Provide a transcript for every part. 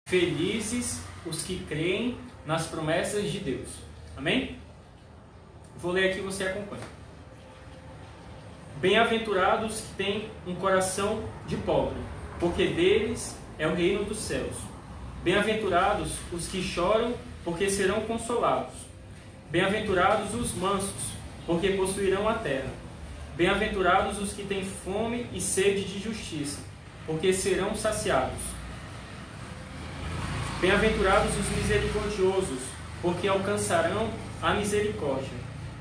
Felizes os que creem nas promessas de Deus. Amém? Vou ler aqui e você acompanha. Bem-aventurados que têm um coração de pobre, porque deles é o reino dos céus. Bem-aventurados os que choram, porque serão consolados. Bem-aventurados os mansos, porque possuirão a terra. Bem-aventurados os que têm fome e sede de justiça, porque serão saciados. Bem-aventurados os misericordiosos, porque alcançarão a misericórdia.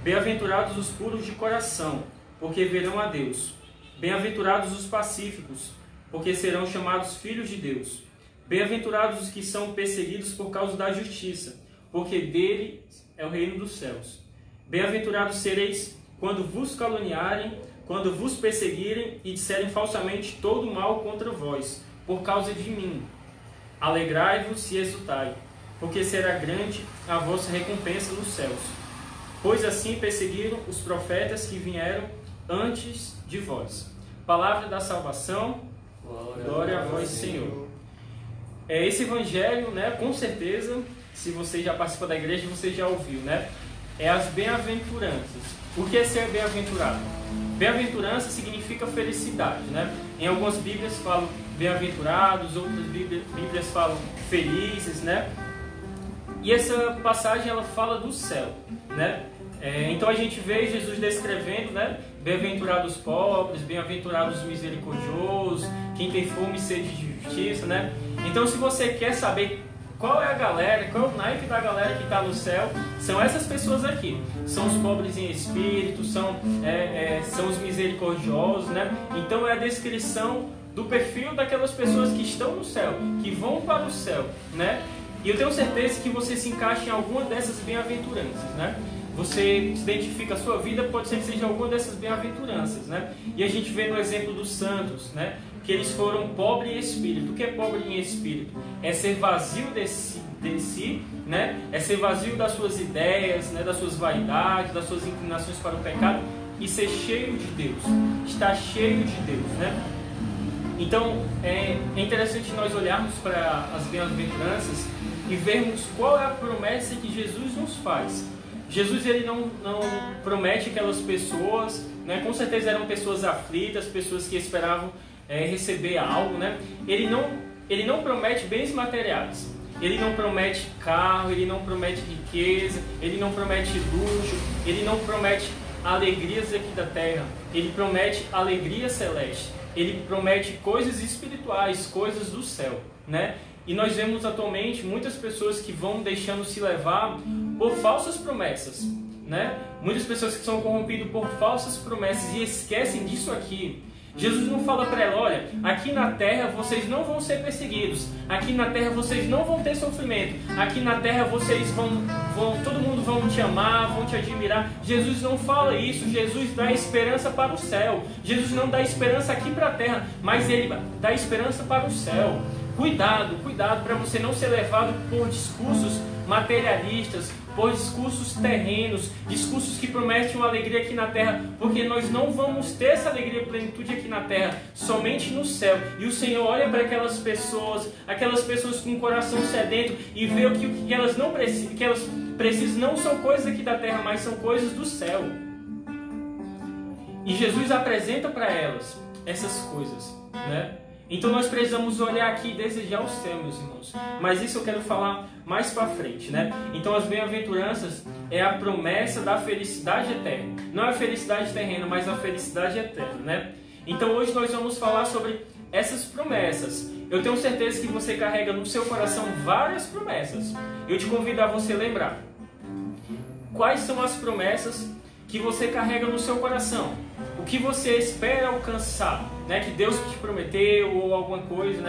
Bem-aventurados os puros de coração, porque verão a Deus. Bem-aventurados os pacíficos, porque serão chamados filhos de Deus. Bem-aventurados os que são perseguidos por causa da justiça, porque dele é o reino dos céus. Bem-aventurados sereis quando vos caluniarem, quando vos perseguirem e disserem falsamente todo mal contra vós, por causa de mim. Alegrai-vos e exultai, porque será grande a vossa recompensa nos céus. Pois assim perseguiram os profetas que vieram antes de vós. Palavra da salvação, glória a vós, Senhor. Esse evangelho, com certeza, se você já participou da igreja, você já ouviu, é as bem-aventuranças. O que é ser bem-aventurado? Bem-aventurança significa felicidade, Em algumas Bíblias falam bem-aventurados, outras Bíblias falam felizes, E essa passagem ela fala do céu, Então a gente vê Jesus descrevendo, bem-aventurados os pobres, bem-aventurados os misericordiosos, quem tem fome e sede de justiça, Então se você quer saber qual é a galera, qual é o naipe da galera que está no céu, são essas pessoas aqui. São os pobres em espírito, são os misericordiosos, Então é a descrição do perfil daquelas pessoas que estão no céu, que vão para o céu, E eu tenho certeza que você se encaixa em alguma dessas bem-aventuranças, Você se identifica a sua vida, pode ser que seja alguma dessas bem-aventuranças, E a gente vê no exemplo dos santos, que eles foram pobres em espírito. O que é pobre em espírito? É ser vazio de si, É ser vazio das suas ideias, das suas vaidades, das suas inclinações para o pecado e ser cheio de Deus, estar cheio de Deus, Então é interessante nós olharmos para as bem-aventuranças e vermos qual é a promessa que Jesus nos faz. Jesus ele não promete aquelas pessoas, com certeza eram pessoas aflitas, pessoas que esperavam receber algo, Ele não promete bens materiais, ele não promete carro, ele não promete riqueza, ele não promete luxo, ele não promete alegrias aqui da terra, ele promete alegria celeste, ele promete coisas espirituais, coisas do céu, E nós vemos atualmente muitas pessoas que vão deixando se levar por falsas promessas, Muitas pessoas que são corrompidas por falsas promessas e esquecem disso aqui. Jesus não fala para ela, olha, aqui na terra vocês não vão ser perseguidos, aqui na terra vocês não vão ter sofrimento, aqui na terra vocês todo mundo vão te amar, vão te admirar. Jesus não fala isso, Jesus dá esperança para o céu. Jesus não dá esperança aqui para a terra, mas Ele dá esperança para o céu. Cuidado para você não ser levado por discursos materialistas, por discursos terrenos, discursos que prometem uma alegria aqui na terra, porque nós não vamos ter essa alegria e plenitude aqui na terra, somente no céu. E o Senhor olha para aquelas pessoas com o coração sedento e vê que elas não precisam, que elas precisam não são coisas aqui da terra, mas são coisas do céu. E Jesus apresenta para elas essas coisas, Então nós precisamos olhar aqui e desejar o céu, meus irmãos. Mas isso eu quero falar mais para frente, Então as bem-aventuranças é a promessa da felicidade eterna. Não é a felicidade terrena, mas a felicidade eterna, Então hoje nós vamos falar sobre essas promessas. Eu tenho certeza que você carrega no seu coração várias promessas. Eu te convido a você lembrar. Quais são as promessas que você carrega no seu coração? O que você espera alcançar, que Deus te prometeu, ou alguma coisa,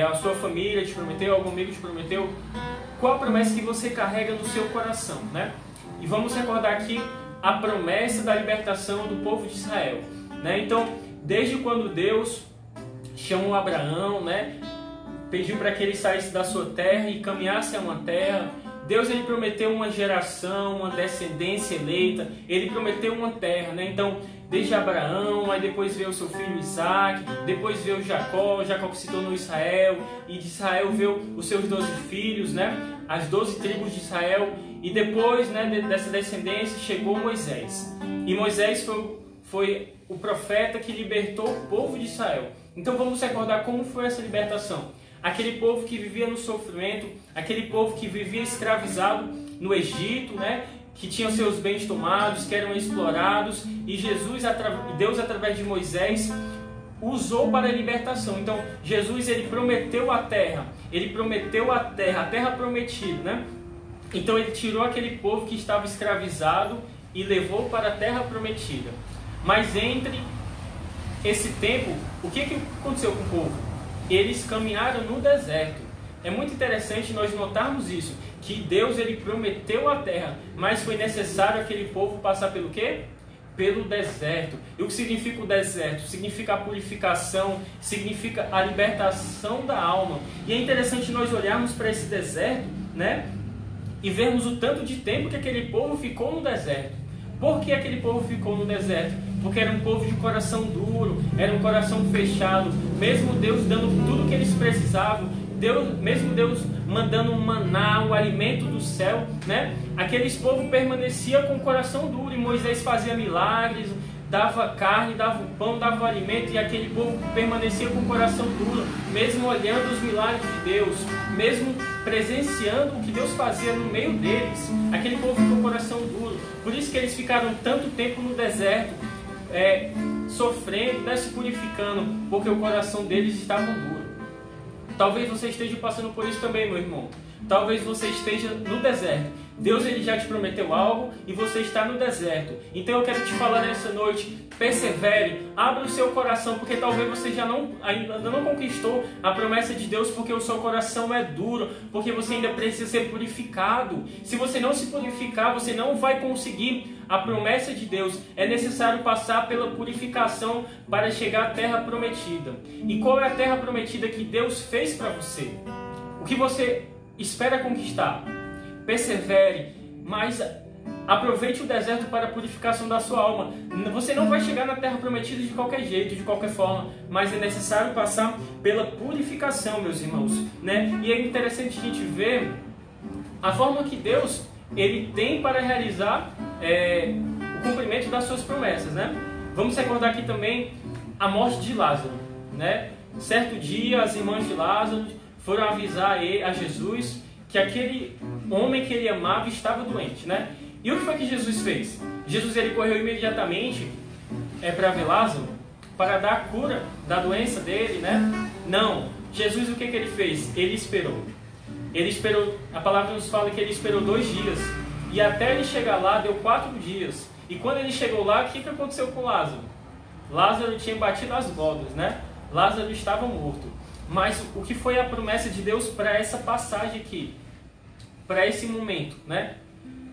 a sua família te prometeu, algum amigo te prometeu. Qual a promessa que você carrega no seu coração, E vamos recordar aqui a promessa da libertação do povo de Israel, Então, desde quando Deus chamou Abraão, pediu para que ele saísse da sua terra e caminhasse a uma terra, Deus ele prometeu uma geração, uma descendência eleita, ele prometeu uma terra, Então desde Abraão, aí depois veio o seu filho Isaac, depois veio Jacó que se tornou Israel, e de Israel veio os seus 12 filhos, né? As 12 tribos de Israel, e depois, né, dessa descendência chegou Moisés. E Moisés foi o profeta que libertou o povo de Israel. Então vamos recordar como foi essa libertação. Aquele povo que vivia no sofrimento, aquele povo que vivia escravizado no Egito, né? Que tinham seus bens tomados, que eram explorados, e Deus através de Moisés usou para a libertação. Então Jesus, ele prometeu a terra, a terra prometida, né? Então ele tirou aquele povo que estava escravizado e levou para a terra prometida. Mas entre esse tempo, o que aconteceu com o povo? Eles caminharam no deserto. É muito interessante nós notarmos isso, que Deus, ele prometeu a terra, mas foi necessário aquele povo passar pelo quê? Pelo deserto. E o que significa o deserto? Significa a purificação, significa a libertação da alma. E é interessante nós olharmos para esse deserto, né? E vermos o tanto de tempo que aquele povo ficou no deserto. Por que aquele povo ficou no deserto? Porque era um povo de coração duro, era um coração fechado, mesmo Deus dando tudo o que eles precisavam, mesmo Deus mandando um maná, o alimento do céu, né? Aqueles povos permaneciam com o coração duro, e Moisés fazia milagres, dava carne, dava o pão, dava o alimento, e aquele povo permanecia com o coração duro, mesmo olhando os milagres de Deus, mesmo presenciando o que Deus fazia no meio deles. Aquele povo ficou com o coração duro. Por isso que eles ficaram tanto tempo no deserto, sofrendo, se purificando, porque o coração deles estava duro. Talvez você esteja passando por isso também, meu irmão. Talvez você esteja no deserto. Deus, ele já te prometeu algo e você está no deserto. Então eu quero te falar nessa noite, persevere, abra o seu coração, porque talvez você ainda não conquistou a promessa de Deus, porque o seu coração é duro, porque você ainda precisa ser purificado. Se você não se purificar, você não vai conseguir a promessa de Deus. É necessário passar pela purificação para chegar à terra prometida. E qual é a terra prometida que Deus fez para você? O que você espera conquistar? Persevere, mas aproveite o deserto para a purificação da sua alma. Você não vai chegar na terra prometida de qualquer jeito, de qualquer forma, mas é necessário passar pela purificação, meus irmãos, né? E é interessante a gente ver a forma que Deus, ele tem para realizar o cumprimento das suas promessas, né? Vamos recordar aqui também a morte de Lázaro, né? Certo dia, as irmãs de Lázaro foram avisar a Jesus que aquele homem que ele amava estava doente, né? E o que foi que Jesus fez? Jesus, ele correu imediatamente para ver Lázaro, para dar a cura da doença dele, né? Não. Jesus, o que ele fez? Ele esperou. Ele esperou. A palavra nos fala que ele esperou 2 dias. E até ele chegar lá, deu 4 dias. E quando ele chegou lá, o que aconteceu com Lázaro? Lázaro tinha batido as botas, né? Lázaro estava morto. Mas o que foi a promessa de Deus para essa passagem aqui? Para esse momento, né?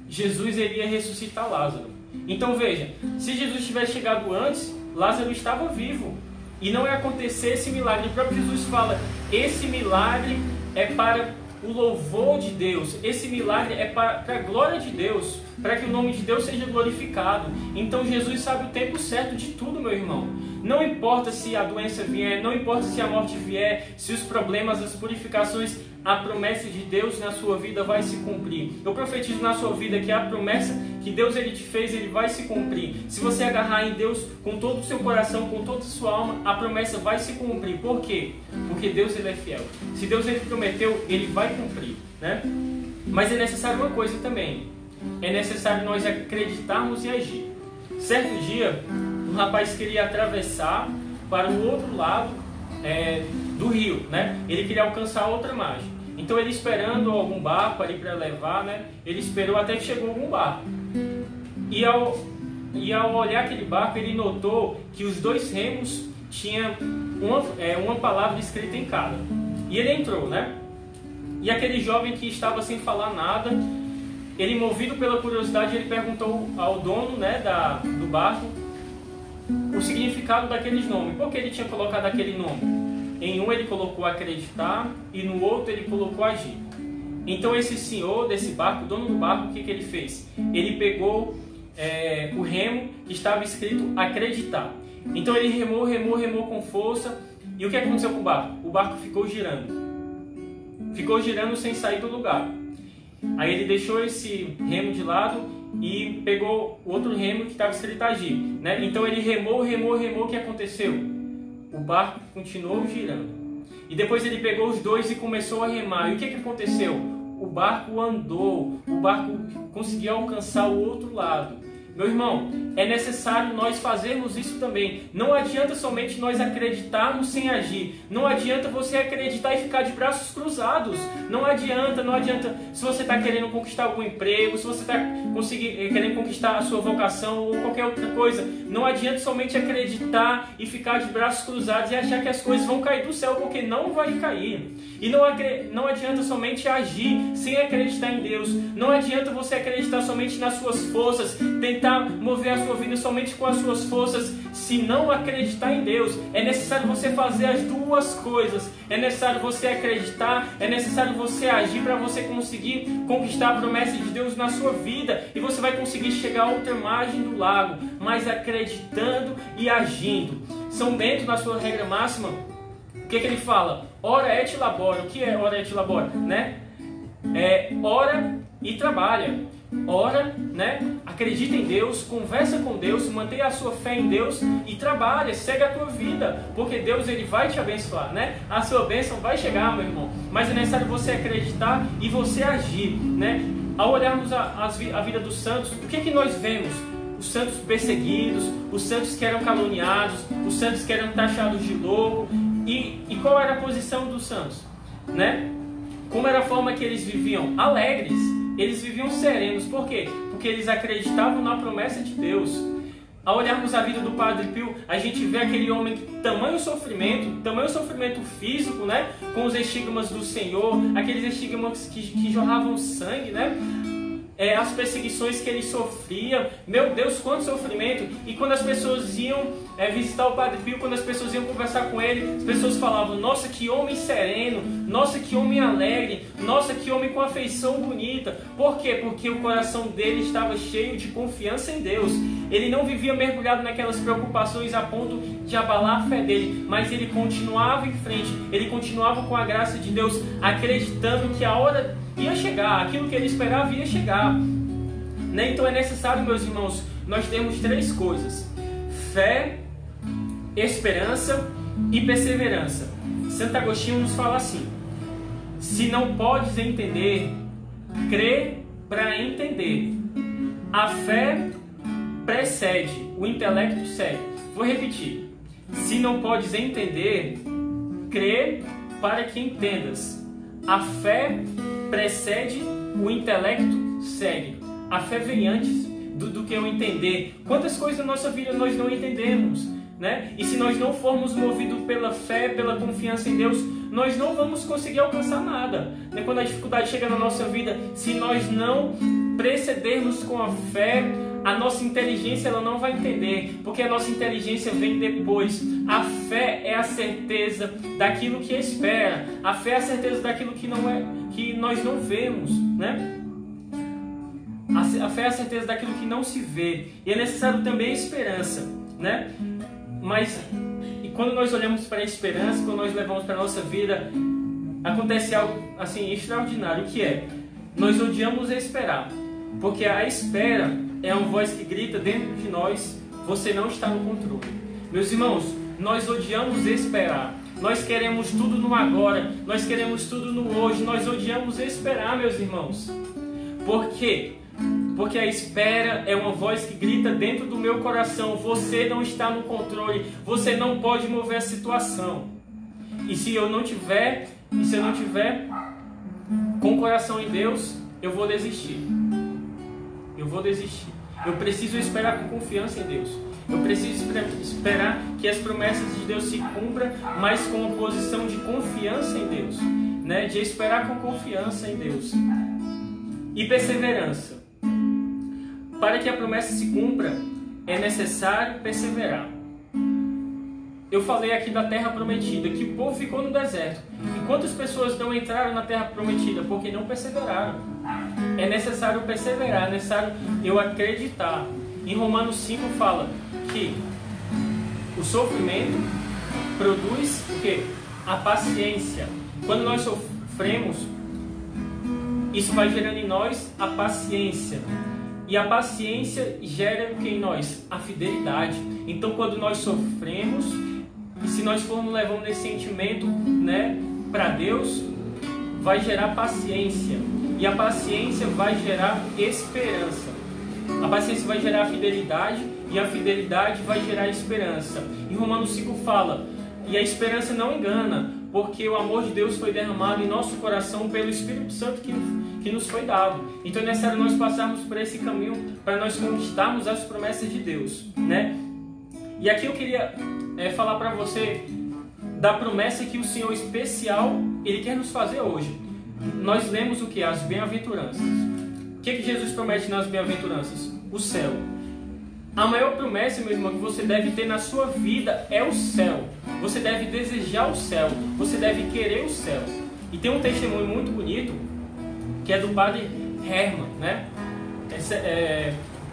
Jesus iria ressuscitar Lázaro. Então veja, se Jesus tivesse chegado antes, Lázaro estava vivo. E não ia acontecer esse milagre. O próprio Jesus fala, esse milagre é para o louvor de Deus. Esse milagre é para a glória de Deus, para que o nome de Deus seja glorificado. Então Jesus sabe o tempo certo de tudo, meu irmão. Não importa se a doença vier, não importa se a morte vier, se os problemas, as purificações, a promessa de Deus na sua vida vai se cumprir. Eu profetizo na sua vida que a promessa que Deus ele te fez, ele vai se cumprir. Se você agarrar em Deus com todo o seu coração, com toda a sua alma, a promessa vai se cumprir. Por quê? Porque Deus ele é fiel. Se Deus ele prometeu, ele vai cumprir, né? Mas é necessário uma coisa também. É necessário nós acreditarmos e agir. Certo dia, um rapaz queria atravessar para o outro lado do rio, né? Ele queria alcançar outra margem. Então ele esperando algum barco ali para levar, né? Ele esperou até que chegou algum barco. E ao olhar aquele barco, ele notou que os 2 remos tinham uma palavra escrita em cada. E ele entrou, né? E aquele jovem que estava sem falar nada, ele, movido pela curiosidade, ele perguntou ao dono, né, do barco o significado daqueles nomes. Por que ele tinha colocado aquele nome? Em um ele colocou acreditar e no outro ele colocou agir. Então esse senhor desse barco, o dono do barco, o que ele fez? Ele pegou, o remo que estava escrito acreditar. Então ele remou com força. E o que aconteceu com o barco? O barco ficou girando. Ficou girando sem sair do lugar. Aí ele deixou esse remo de lado e pegou o outro remo que estava escrito agir, né? Então ele remou, o que aconteceu? O barco continuou girando. E depois ele pegou os dois e começou a remar. E o que aconteceu? O barco andou, o barco conseguiu alcançar o outro lado. Meu irmão, é necessário nós fazermos isso também. Não adianta somente nós acreditarmos sem agir. Não adianta você acreditar e ficar de braços cruzados. Não adianta. Se você está querendo conquistar algum emprego, se você está querendo conquistar a sua vocação ou qualquer outra coisa, não adianta somente acreditar e ficar de braços cruzados e achar que as coisas vão cair do céu, porque não vai cair. E não adianta somente agir sem acreditar em Deus. Não adianta você acreditar somente nas suas forças, tentar mover a sua vida somente com as suas forças, se não acreditar em Deus. É necessário você fazer as duas coisas. É necessário você acreditar, é necessário você agir para você conseguir conquistar a promessa de Deus na sua vida. E você vai conseguir chegar à outra margem do lago, mas acreditando e agindo. São Bento, na sua regra máxima, o que ele fala? Ora et labora. O que é ora et labora? Né? Ora e trabalha. Ora, né? Acredita em Deus, conversa com Deus, mantenha a sua fé em Deus e trabalha, segue a tua vida, porque Deus ele vai te abençoar, né? A sua bênção vai chegar, meu irmão, mas é necessário você acreditar e você agir, né? Ao olharmos a vida dos santos, o que nós vemos? Os santos perseguidos, os santos que eram caluniados, os santos que eram taxados de louco. E qual era a posição dos santos, né? Como era a forma que eles viviam? Alegres. Eles viviam serenos. Por quê? Porque eles acreditavam na promessa de Deus. Ao olharmos a vida do Padre Pio, a gente vê aquele homem que tamanho sofrimento físico, né? Com os estigmas do Senhor, aqueles estigmas que jorravam sangue, né? As perseguições que ele sofria, meu Deus, quanto sofrimento. E quando as pessoas iam visitar o Padre Pio, quando as pessoas iam conversar com ele, as pessoas falavam: nossa, que homem sereno, nossa, que homem alegre, nossa, que homem com afeição bonita. Por quê? Porque o coração dele estava cheio de confiança em Deus. Ele não vivia mergulhado naquelas preocupações a ponto de abalar a fé dele, mas ele continuava em frente, ele continuava com a graça de Deus, acreditando que a hora ia chegar, aquilo que ele esperava ia chegar, né? Então é necessário, meus irmãos, nós temos três coisas: fé, esperança e perseverança. Santo Agostinho nos fala assim: se não podes entender, crê para entender. A fé precede, o intelecto segue. Vou repetir: se não podes entender, crê para que entendas. A fé precede, o intelecto segue. A fé vem antes do que eu entender. Quantas coisas na nossa vida nós não entendemos, né? E se nós não formos movidos pela fé, pela confiança em Deus, nós não vamos conseguir alcançar nada, né? Quando a dificuldade chega na nossa vida, se nós não precedermos com a fé, a nossa inteligência ela não vai entender, porque a nossa inteligência vem depois. A fé é a certeza daquilo que espera. A fé é a certeza daquilo que não é, que nós não vemos, né? A fé é a certeza daquilo que não se vê. E é necessário também a esperança, né? Mas e quando nós olhamos para a esperança, quando nós levamos para a nossa vida, acontece algo assim extraordinário, que é: nós odiamos esperar, porque a espera é uma voz que grita dentro de nós: você não está no controle. Meus irmãos, nós odiamos esperar. Nós queremos tudo no agora. Nós queremos tudo no hoje. Nós odiamos esperar, meus irmãos. Por quê? Porque a espera é uma voz que grita dentro do meu coração: você não está no controle. Você não pode mover a situação. E se eu não tiver com o coração em Deus, eu vou desistir. Eu preciso esperar com confiança em Deus. Eu preciso esperar que as promessas de Deus se cumpram, mas com uma posição de confiança em Deus, né? De esperar com confiança em Deus. E perseverança. Para que a promessa se cumpra, é necessário perseverar. Eu falei aqui da terra prometida, que o povo ficou no deserto. E quantas pessoas não entraram na terra prometida? Porque não perseveraram. É necessário perseverar, é necessário eu acreditar. Em Romanos 5 fala que o sofrimento produz o quê? A paciência. Quando nós sofremos, isso vai gerando em nós a paciência. E a paciência gera o que em nós? A fidelidade. Então, quando nós sofremos, e se nós formos levando esse sentimento, né, para Deus, vai gerar paciência. E a paciência vai gerar esperança. A paciência vai gerar fidelidade, e a fidelidade vai gerar esperança. E Romanos 5 fala, e a esperança não engana, porque o amor de Deus foi derramado em nosso coração pelo Espírito Santo que nos foi dado. Então é necessário nós passarmos por esse caminho para nós conquistarmos as promessas de Deus, né? E aqui eu queria falar para você da promessa que o Senhor especial, Ele quer nos fazer hoje. Nós lemos o que? As bem-aventuranças. O que Jesus promete nas bem-aventuranças? O céu. A maior promessa, meu irmão, que você deve ter na sua vida é o céu. Você deve desejar o céu. Você deve querer o céu. E tem um testemunho muito bonito, que é do padre Herman, né?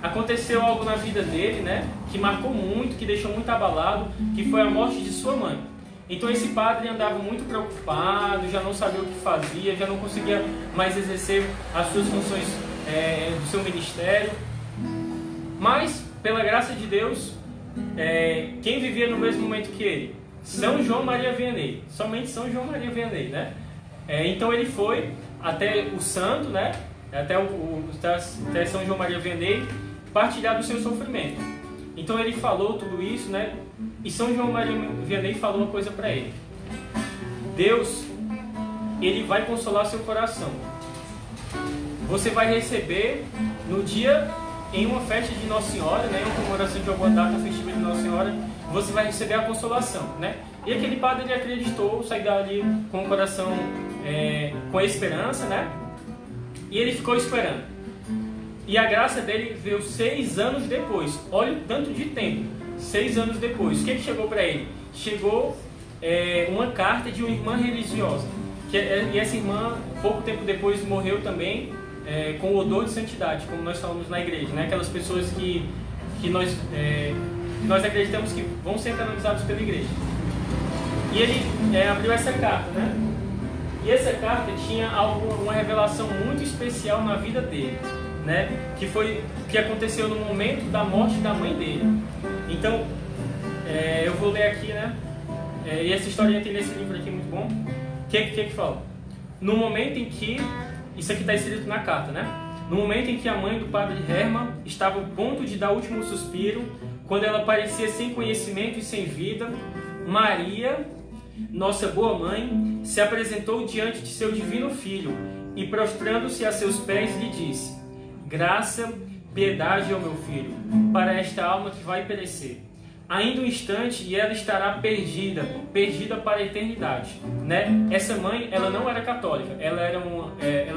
Aconteceu algo na vida dele, né? Que marcou muito, que deixou muito abalado, que foi a morte de sua mãe. Então esse padre andava muito preocupado, já não sabia o que fazia, já não conseguia mais exercer as suas funções do seu ministério. Mas, pela graça de Deus, quem vivia no mesmo momento que ele? São João Maria Vianney, somente São João Maria Vianney, né? Então ele foi até o santo, né? Até São João Maria Vianney, partilhar do seu sofrimento. Então ele falou tudo isso, né? E São João Maria Vianney falou uma coisa para ele: Deus, Ele vai consolar seu coração. Você vai receber no dia, em uma festa de Nossa Senhora, né? Em uma comemoração de alguma data festiva de Nossa Senhora, você vai receber a consolação, né? E aquele padre, ele acreditou, saiu dali com o coração com a esperança, né? E ele ficou esperando. E a graça dele veio 6 anos depois. Olha o tanto de tempo. 6 anos depois. O que chegou para ele? Chegou uma carta de uma irmã religiosa. E essa irmã, pouco tempo depois, morreu também com odor de santidade, como nós falamos na igreja, né? Aquelas pessoas que nós acreditamos que vão ser canonizados pela igreja. E ele abriu essa carta, né? E essa carta tinha uma revelação muito especial na vida dele, né? Que foi o que aconteceu no momento da morte da mãe dele. Então, eu vou ler aqui, né? E essa historinha tem nesse livro aqui, muito bom. O que fala? No momento em que... Isso aqui está escrito na carta, né? No momento em que a mãe do padre Herman estava ao ponto de dar o último suspiro, quando ela parecia sem conhecimento e sem vida, Maria, nossa boa mãe, se apresentou diante de seu divino filho e, prostrando-se a seus pés, lhe disse: graça, piedade ao meu filho, para esta alma que vai perecer. Ainda um instante e ela estará perdida para a eternidade, né? Essa mãe, ela não era católica, ela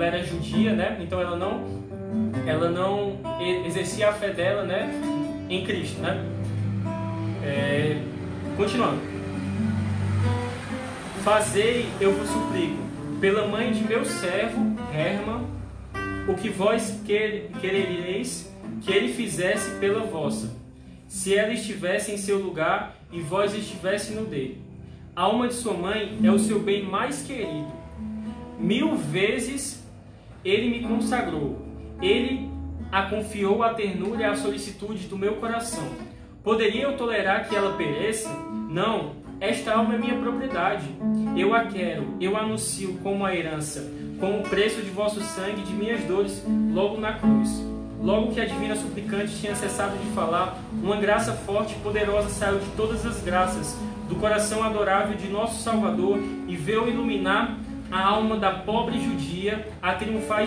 era judia, né? Então ela não exercia a fé dela, né, em Cristo, né? Continuando. Fazei, eu vos suplico, pela mãe de meu servo Herman, o que vós querereis que ele fizesse pela vossa, se ela estivesse em seu lugar e vós estivesse no dele. A alma de sua mãe é o seu bem mais querido. 1000 vezes ele me consagrou. Ele a confiou a ternura e a solicitude do meu coração. Poderia eu tolerar que ela pereça? Não, esta alma é minha propriedade. Eu a quero, eu a anuncio como a herança, como o preço de vosso sangue e de minhas dores, logo na cruz. Logo que a divina suplicante tinha cessado de falar, uma graça forte e poderosa saiu de todas as graças do coração adorável de nosso Salvador e veio iluminar a alma da pobre judia, a triunfar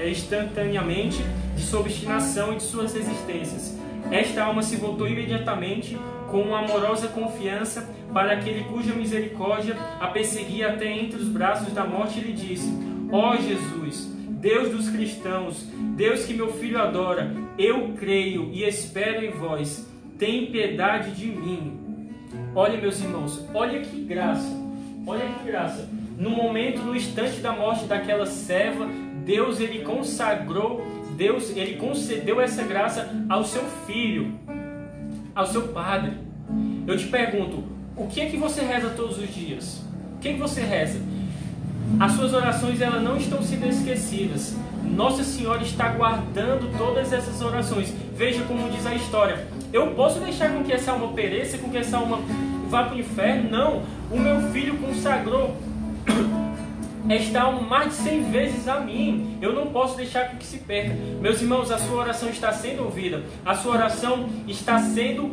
instantaneamente de sua obstinação e de suas resistências. Esta alma se voltou imediatamente com uma amorosa confiança para aquele cuja misericórdia a perseguia até entre os braços da morte e lhe disse: ó Jesus, Deus dos cristãos, Deus que meu filho adora, eu creio e espero em vós, tem piedade de mim. Olha, meus irmãos, olha que graça, olha que graça. No momento, no instante da morte daquela serva, Deus, ele consagrou Deus, Ele concedeu essa graça ao seu filho, ao seu padre. Eu te pergunto, o que é que você reza todos os dias? O que é que você reza? As suas orações, elas não estão sendo esquecidas. Nossa Senhora está guardando todas essas orações. Veja como diz a história. Eu posso deixar com que essa alma pereça, com que essa alma vá para o inferno? Não. O meu filho consagrou esta alma mais de 100 vezes a mim. Eu não posso deixar com que se perca. Meus irmãos, a sua oração está sendo ouvida. A sua oração está sendo...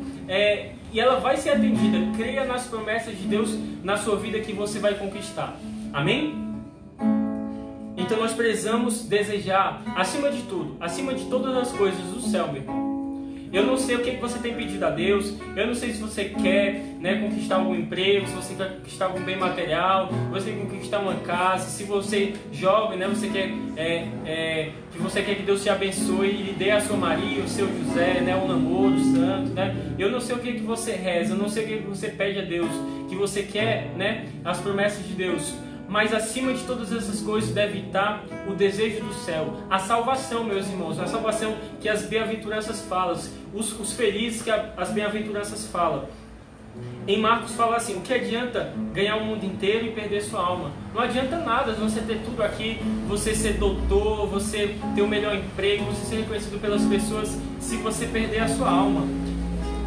e ela vai ser atendida. Creia nas promessas de Deus na sua vida que você vai conquistar. Amém? Então nós precisamos desejar, acima de tudo, acima de todas as coisas, o céu, meu irmão. Eu não sei o que você tem pedido a Deus. Eu não sei se você quer, conquistar algum emprego, se você quer conquistar algum bem material, se você quer conquistar uma casa, se você jovem, você quer que você quer que Deus te abençoe e lhe dê a sua Maria, o seu José, um namoro santo, Eu não sei o que você reza, eu não sei o que você pede a Deus, que você quer, as promessas de Deus. Mas acima de todas essas coisas deve estar o desejo do céu, a salvação, meus irmãos, a salvação que as bem-aventuranças falam, os felizes que as bem-aventuranças falam. Em Marcos fala assim: o que adianta ganhar o mundo inteiro e perder sua alma? Não adianta nada você ter tudo aqui, você ser doutor, você ter o melhor emprego, você ser reconhecido pelas pessoas, se você perder a sua alma.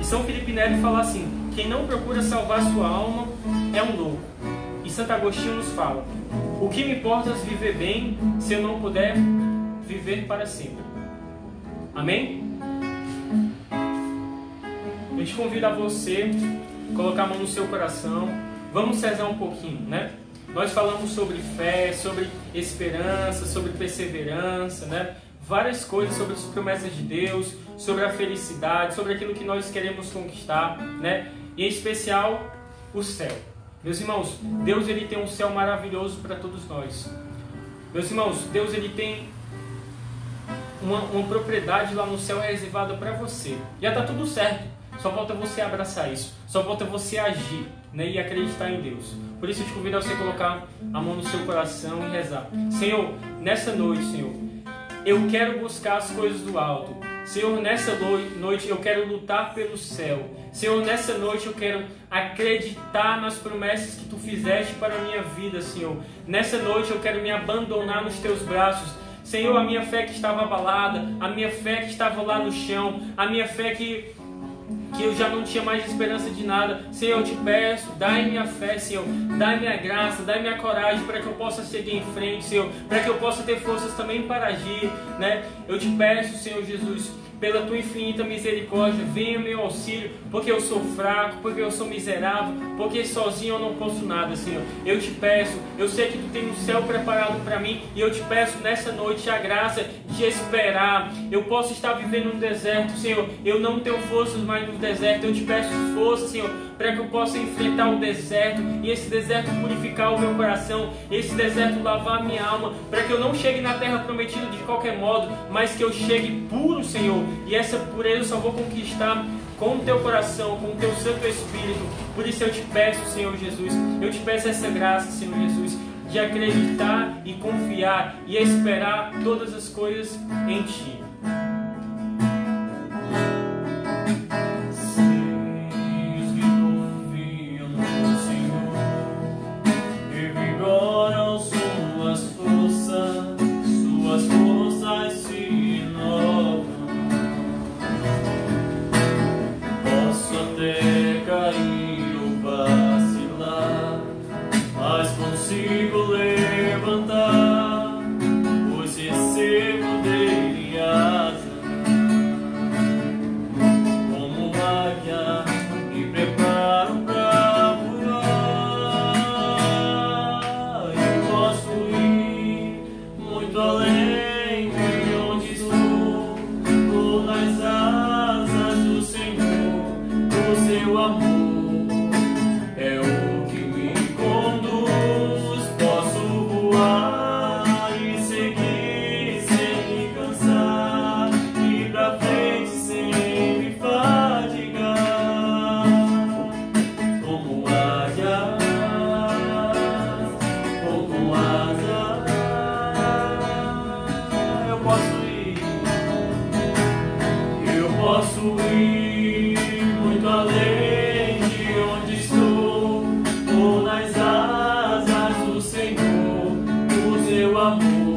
E São Felipe Neri fala assim: quem não procura salvar sua alma é um louco. E Santo Agostinho nos fala: o que me importa viver bem se eu não puder viver para sempre? Amém? Eu te convido a você colocar a mão no seu coração. Vamos rezar um pouquinho, Nós falamos sobre fé, sobre esperança, sobre perseverança, Várias coisas sobre as promessas de Deus, sobre a felicidade, sobre aquilo que nós queremos conquistar, E em especial o céu. Meus irmãos, Deus ele tem um céu maravilhoso para todos nós. Meus irmãos, Deus ele tem uma propriedade lá no céu reservada para você. Já está tudo certo. Só falta você abraçar isso. Só falta você agir, e acreditar em Deus. Por isso eu te convido a você colocar a mão no seu coração e rezar. Senhor, nessa noite, Senhor, eu quero buscar as coisas do alto. Senhor, nessa noite eu quero lutar pelo céu. Senhor, nessa noite eu quero acreditar nas promessas que Tu fizeste para a minha vida, Senhor. Nessa noite eu quero me abandonar nos Teus braços. Senhor, a minha fé que estava abalada, a minha fé que estava lá no chão, a minha fé que eu já não tinha mais esperança de nada. Senhor, eu te peço, dai-me a fé, Senhor, dai-me a graça, dai-me a coragem para que eu possa seguir em frente, Senhor, para que eu possa ter forças também para agir, Eu te peço, Senhor Jesus, pela Tua infinita misericórdia, venha meu auxílio, porque eu sou fraco, porque eu sou miserável, porque sozinho eu não posso nada, Senhor. Eu te peço, eu sei que Tu tem um céu preparado para mim, e eu te peço nessa noite a graça de esperar. Eu posso estar vivendo no deserto, Senhor, eu não tenho forças mais no deserto, eu te peço força, Senhor, para que eu possa enfrentar o deserto, e esse deserto purificar o meu coração, esse deserto lavar a minha alma, para que eu não chegue na terra prometida de qualquer modo, mas que eu chegue puro, Senhor. E essa pureza eu só vou conquistar com o Teu coração, com o Teu Santo Espírito. Por isso eu te peço, Senhor Jesus, eu te peço essa graça, Senhor Jesus, de acreditar e confiar e esperar todas as coisas em Ti. Consigo levantar, pois recebo dele as amor.